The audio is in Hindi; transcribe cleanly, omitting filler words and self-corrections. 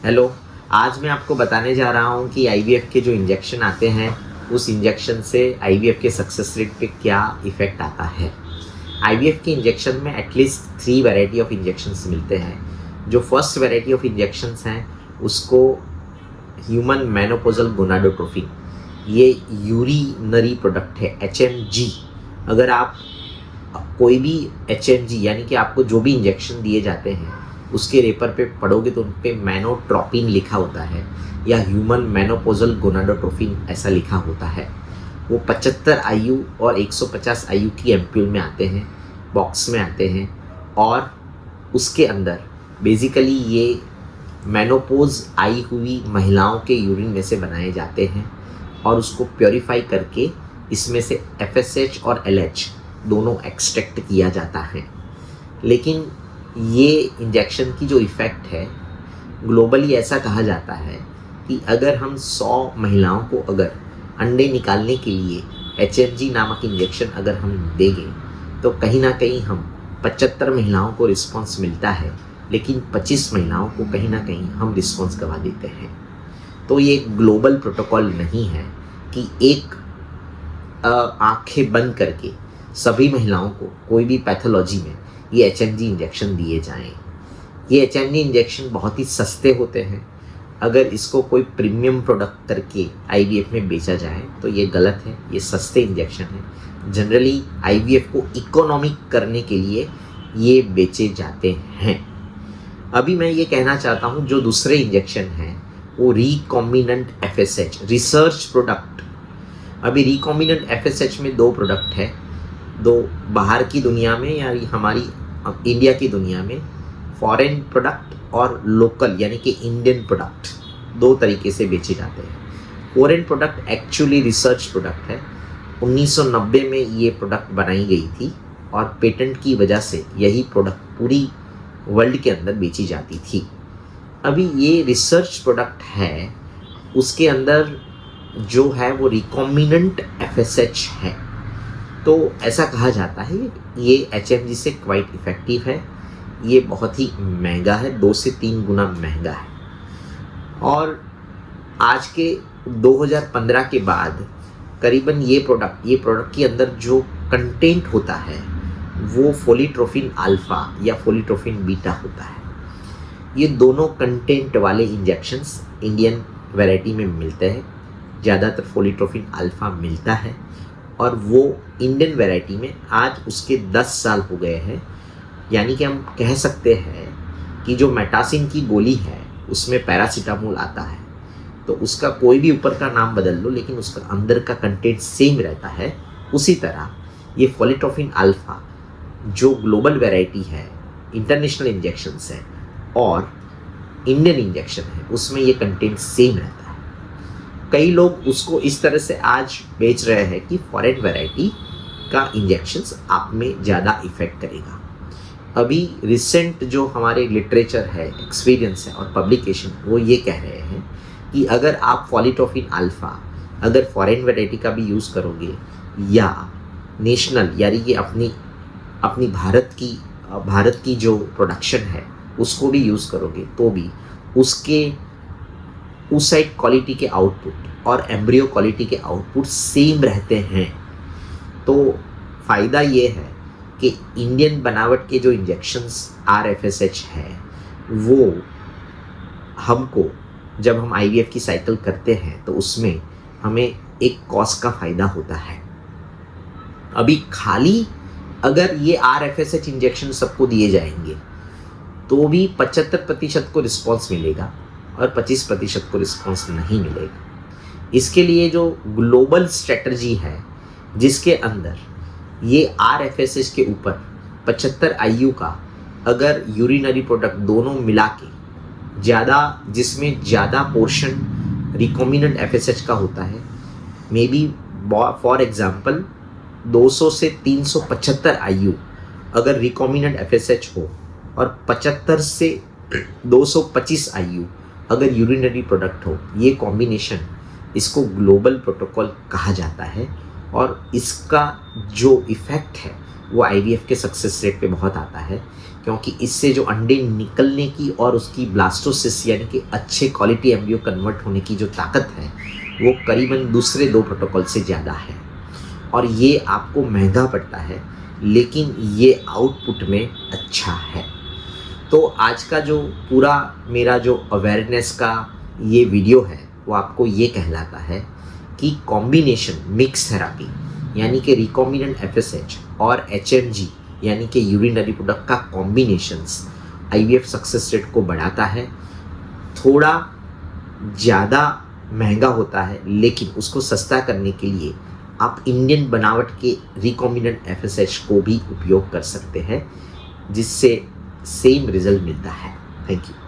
हेलो। आज मैं आपको बताने जा रहा हूँ कि आईवीएफ के जो इंजेक्शन आते हैं उस इंजेक्शन से आईवीएफ के सक्सेस रेट पे क्या इफ़ेक्ट आता है। आईवीएफ के इंजेक्शन में एटलीस्ट 3 वैरायटी ऑफ इंजेक्शंस मिलते हैं। जो फर्स्ट वैरायटी ऑफ इंजेक्शंस हैं उसको ह्यूमन मेनोपॉजल गोनाडोट्रोपिन, ये यूरिनरी प्रोडक्ट है HMG। अगर आप कोई भी HMG यानी कि आपको जो भी इंजेक्शन दिए जाते हैं उसके रेपर पे पढ़ोगे तो उन पे मैनोट्रोपिन लिखा होता है या ह्यूमन मेनोपॉजल गोनाडोट्रोपिन ऐसा लिखा होता है। वो 75 IU और 150 IU की एम्प्यूल में आते हैं, बॉक्स में आते हैं, और उसके अंदर बेसिकली ये मेनोपोज आई हुई महिलाओं के यूरिन में से बनाए जाते हैं और उसको प्योरीफाई करके इसमें से FSH और LH दोनों एक्सट्रैक्ट किया जाता है। लेकिन ये इंजेक्शन की जो इफ़ेक्ट है ग्लोबली ऐसा कहा जाता है कि अगर हम 100 महिलाओं को अगर अंडे निकालने के लिए HMG नामक इंजेक्शन अगर हम देंगे तो कहीं ना कहीं हम 75 महिलाओं को रिस्पॉन्स मिलता है, लेकिन 25 महिलाओं को कहीं ना कहीं हम रिस्पॉन्स गवा देते हैं। तो ये एक ग्लोबल प्रोटोकॉल नहीं है कि एक आंखें बंद करके सभी महिलाओं को कोई भी पैथोलॉजी में ये HMG इंजेक्शन दिए जाएं। ये HMG इंजेक्शन बहुत ही सस्ते होते हैं। अगर इसको कोई प्रीमियम प्रोडक्ट करके IVF में बेचा जाए तो ये गलत है। ये सस्ते इंजेक्शन हैं। जनरली IVF को इकोनॉमिक करने के लिए ये बेचे जाते हैं। अभी मैं ये कहना चाहता हूँ जो दूसरे इंजेक्शन हैं वो रिकॉम्बिनेंट FSH रिसर्च प्रोडक्ट। अभी रिकॉम्बिनेंट FSH में 2 प्रोडक्ट है, 2 बाहर की दुनिया में या हमारी इंडिया की दुनिया में फॉरेन प्रोडक्ट और लोकल यानी कि इंडियन प्रोडक्ट 2 तरीके से बेचे जाते हैं। Foreign product actually research product है। 1990 में ये प्रोडक्ट बनाई गई थी और पेटेंट की वजह से यही प्रोडक्ट पूरी वर्ल्ड के अंदर बेची जाती थी। अभी ये रिसर्च प्रोडक्ट है, उसके अंदर जो है वो रिकॉम्बिनेंट FSH है। तो ऐसा कहा जाता है ये HMG से क्वाइट इफ़ेक्टिव है। ये बहुत ही महंगा है, 2 से 3 गुना महंगा है। और आज के 2015 के बाद करीबन ये प्रोडक्ट के अंदर जो कंटेंट होता है वो फोलिट्रोफिन अल्फ़ा या फोलिट्रोफिन बीटा होता है। ये दोनों कंटेंट वाले इंजेक्शंस इंडियन वैरायटी में मिलते हैं। ज़्यादातर फोलिट्रोफिन अल्फ़ा मिलता है और वो इंडियन वैरायटी में आज उसके 10 साल हो गए हैं। यानी कि हम कह सकते हैं कि जो मेटासिन की गोली है उसमें पैरासीटामोल आता है, तो उसका कोई भी ऊपर का नाम बदल लो लेकिन उसका अंदर का कंटेंट सेम रहता है। उसी तरह ये फोलिट्रोफिन अल्फ़ा जो ग्लोबल वैरायटी है, इंटरनेशनल इंजेक्शंस है और इंडियन इंजेक्शन है, उसमें ये कंटेंट सेम रहता है। कई लोग उसको इस तरह से आज बेच रहे हैं कि फॉरेन वैरायटी का इंजेक्शंस आप में ज़्यादा इफ़ेक्ट करेगा। अभी रिसेंट जो हमारे लिटरेचर है, एक्सपीरियंस है और पब्लिकेशन, वो ये कह रहे हैं कि अगर आप फोलिट्रोफिन अल्फ़ा अगर फॉरेन वैरायटी का भी यूज़ करोगे या नेशनल यानी कि अपनी भारत की जो प्रोडक्शन है उसको भी यूज़ करोगे तो भी उसके oocyte क्वालिटी के आउटपुट और एम्ब्रियो क्वालिटी के आउटपुट सेम रहते हैं। तो फ़ायदा ये है कि इंडियन बनावट के जो इंजेक्शंस RFSH है वो हमको जब हम IVF की साइकिल करते हैं तो उसमें हमें एक कॉस्ट का फ़ायदा होता है। अभी खाली अगर ये RFSH इंजेक्शन सबको दिए जाएंगे तो भी 75% को रिस्पॉन्स मिलेगा और 25% को रिस्पॉन्स नहीं मिलेगा। इसके लिए जो ग्लोबल स्ट्रेटजी है जिसके अंदर ये RFSH के ऊपर 75 IU का अगर यूरिनरी प्रोडक्ट दोनों मिला के ज़्यादा, जिसमें ज़्यादा पोर्शन रिकॉम्बिनेंट FSH का होता है, मे बी फॉर एग्जांपल 200 से 375 IU अगर रिकॉम्बिनेंट FSH हो और 75 से 225 IU अगर यूरिनरी प्रोडक्ट हो, ये कॉम्बिनेशन इसको ग्लोबल प्रोटोकॉल कहा जाता है। और इसका जो इफ़ेक्ट है वो IVF के सक्सेस रेट पे बहुत आता है, क्योंकि इससे जो अंडे निकलने की और उसकी ब्लास्टोसिस यानी कि अच्छे क्वालिटी एम्ब्रियो कन्वर्ट होने की जो ताकत है वो करीबन दूसरे 2 प्रोटोकॉल से ज़्यादा है, और ये आपको महंगा पड़ता है लेकिन ये आउटपुट में अच्छा है। तो आज का जो पूरा मेरा जो अवेयरनेस का ये वीडियो है वो आपको ये कहलाता है कि कॉम्बिनेशन मिक्स थेरापी यानी कि रिकॉम्बिनेंट एफएसएच और एचएमजी यानी कि यूरिनरी प्रोडक्ट का कॉम्बिनेशंस आईवीएफ सक्सेस रेट को बढ़ाता है। थोड़ा ज़्यादा महंगा होता है लेकिन उसको सस्ता करने के लिए आप इंडियन बनावट के रिकॉम्बिनेंट एफएसएच को भी उपयोग कर सकते हैं, जिससे सेम रिजल्ट मिलता है। Thank you.